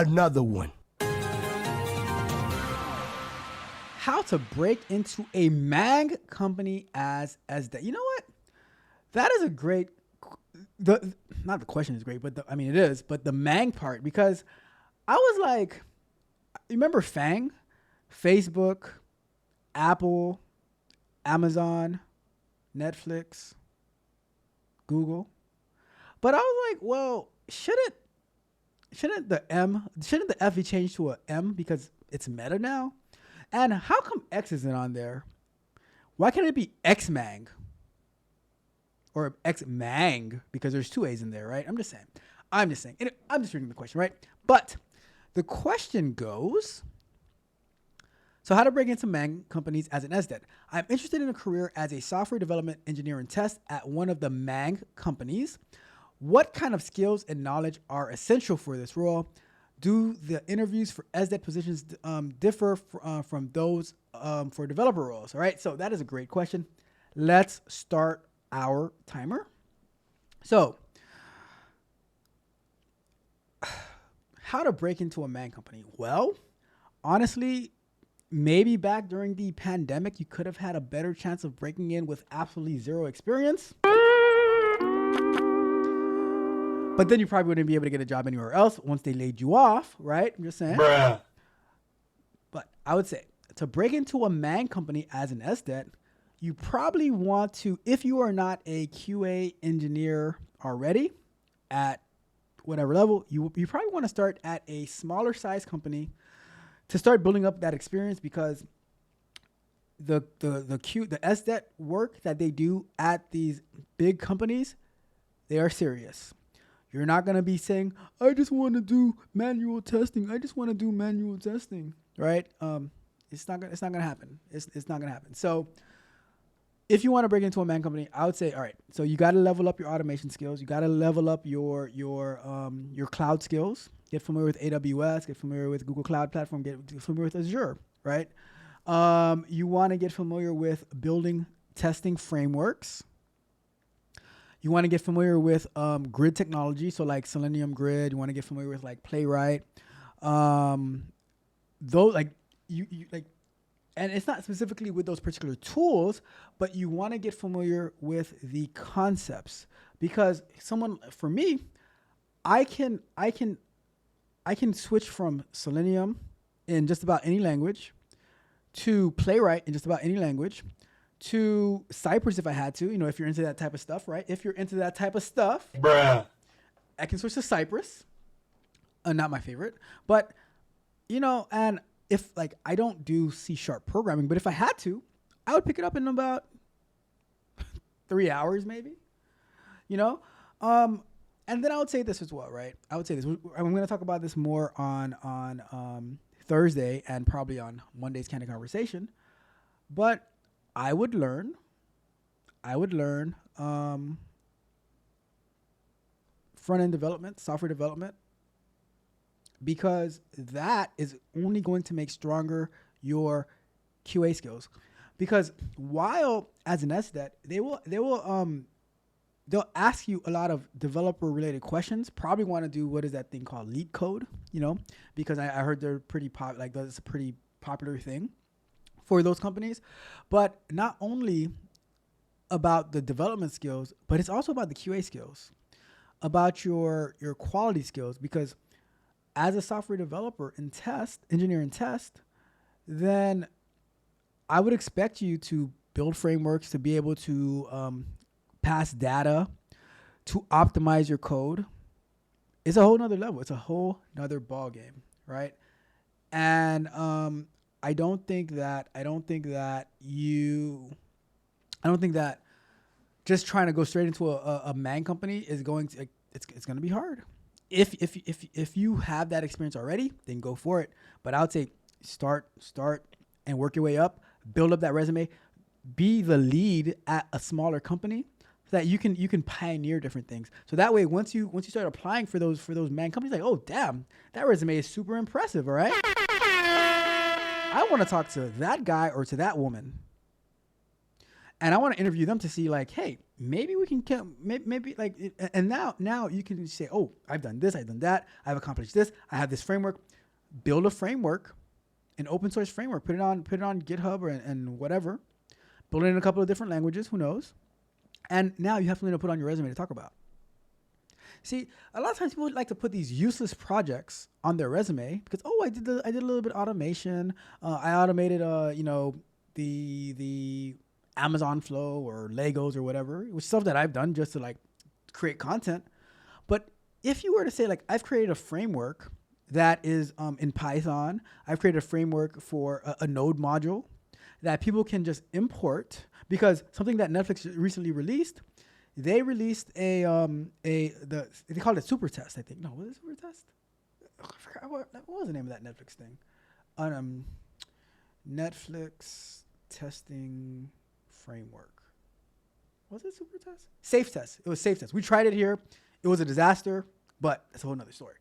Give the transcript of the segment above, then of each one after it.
another one. How to break into a MANG company as SDET. You know what? That is a great, not the question is great, but it is, but the MANG part, because I was like, you remember FANG? Facebook, Apple, Amazon, Netflix, Google. But I was like, well, shouldn't the F be changed to a M because it's meta now? And how come X isn't on there? Why can't it be XMANG? Or XMANG, because there's two A's in there, right? I'm just saying. I'm just reading the question, right? But the question goes, so how to break into MANG companies as an SDET. I'm interested in a career as a software development engineer and test at one of the MANG companies. What kind of skills and knowledge are essential for this role? Do the interviews for SDET positions differ from those for developer roles? All right, so that is a great question. Let's start our timer. So, how to break into a MANG company? Well, honestly, maybe back during the pandemic, you could have had a better chance of breaking in with absolutely zero experience. But then you probably wouldn't be able to get a job anywhere else once they laid you off, right? I'm just saying. Bruh. But I would say to break into a MANG company as an SDET, you probably want to, if you are not a QA engineer already at whatever level, you probably want to start at a smaller size company to start building up that experience, because the SDET work that they do at these big companies, they are serious. You're not going to be saying, I just want to do manual testing. I just want to do manual testing, right? It's not going to happen. It's not going to happen. So if you want to break into a MANG company, I would say, all right, so you got to level up your automation skills. You got to level up your cloud skills. Get familiar with AWS, get familiar with Google Cloud Platform, get familiar with Azure, right? You want to get familiar with building testing frameworks. You want to get familiar with grid technology, so like Selenium Grid. You want to get familiar with like Playwright. Those like you like, and it's not specifically with those particular tools, but you want to get familiar with the concepts, because for me, I can switch from Selenium in just about any language to Playwright in just about any language, to Cypress if I had to, if you're into that type of stuff, right? If you're into that type of stuff, Bruh. I can switch to Cypress. Not my favorite, but, and if like, I don't do C# programming, but if I had to, I would pick it up in about 3 hours maybe, and then I would say this as well, right? I would say this. I'm going to talk about this more on Thursday and probably on Monday's Candid Conversation, but I would learn front-end development, software development, because that is only going to make stronger your QA skills. Because while as an SDET, they'll ask you a lot of developer-related questions. Probably want to do what is that thing called leak code, because I heard they're pretty that's a pretty popular thing for those companies. But not only about the development skills, but it's also about the QA skills, about your quality skills. Because as a software developer engineer and test, then I would expect you to build frameworks, to be able to pass data, to optimize your code. It's a whole nother level. It's a whole nother ball game, right? And I don't think that just trying to go straight into a MANG company is going to, it's going to be hard. If you have that experience already, then go for it. But I would say start and work your way up, build up that resume, be the lead at a smaller company, so that you can pioneer different things. So that way, once you start applying for those MANG companies, like, oh damn, that resume is super impressive. All right, I want to talk to that guy or to that woman. And I want to interview them to see like, hey, maybe we can maybe like, and now you can say, oh, I've done this, I've done that, I've accomplished this, I have this framework. Build a framework, an open source framework, put it on GitHub and whatever. Build it in a couple of different languages, who knows? And now you have something to put on your resume to talk about. See, a lot of times people like to put these useless projects on their resume because, oh, I did a little bit of automation. I automated, the Amazon flow or Legos or whatever, which is stuff that I've done just to like create content. But if you were to say like, I've created a framework that is in Python, I've created a framework for a Node module that people can just import, because something that Netflix recently released, they released they called it Super Test, I think. No, was it Super Test? I forgot what was the name of that Netflix thing? Netflix testing framework. Was it Super Test? Safe Test. It was Safe Test. We tried it here. It was a disaster, but that's a whole nother story.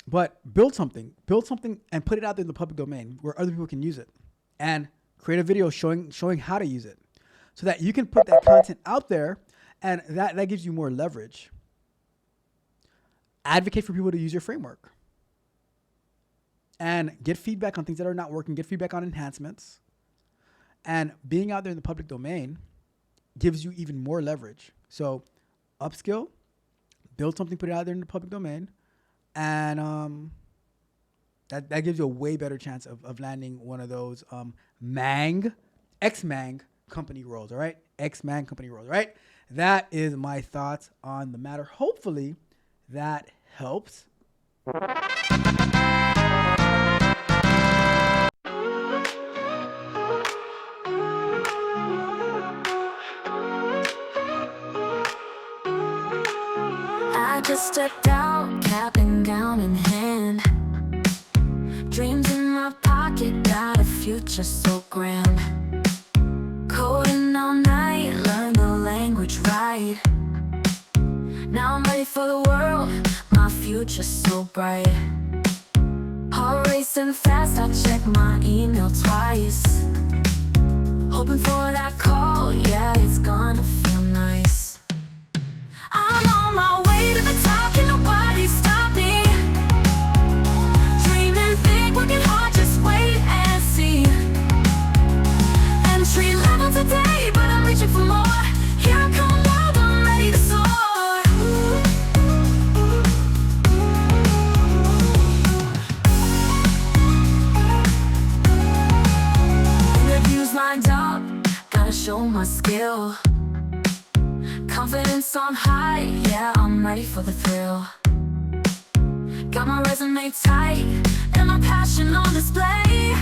But build something and put it out there in the public domain where other people can use it, and create a video showing how to use it, so that you can put that content out there, and that gives you more leverage. Advocate for people to use your framework and get feedback on things that are not working, get feedback on enhancements, and being out there in the public domain gives you even more leverage. So upskill, build something, put it out there in the public domain, and that gives you a way better chance of landing one of those MANG, ex-MANG company roles, all right? Ex-MANG company roles, all right? That is my thoughts on the matter. Hopefully that helps. I just stepped out, cap and gown in hand. Dreams in my pocket, got a future so grand. Coding all night, learn the language right. Now I'm ready for the world, my future's so bright. Heart racing fast, I check my email twice. Hoping for that call, yeah, it's gonna feel nice. I'm on my way to the top, can nobody stop me. Dreaming big, working hard, just wait and see. Entry level today, but I'm reaching for more. Here I come, world, I'm ready to soar. Interviews lined up, gotta show my skill. Confidence on high, yeah, I'm ready for the thrill. Got my resume tight and my passion on display.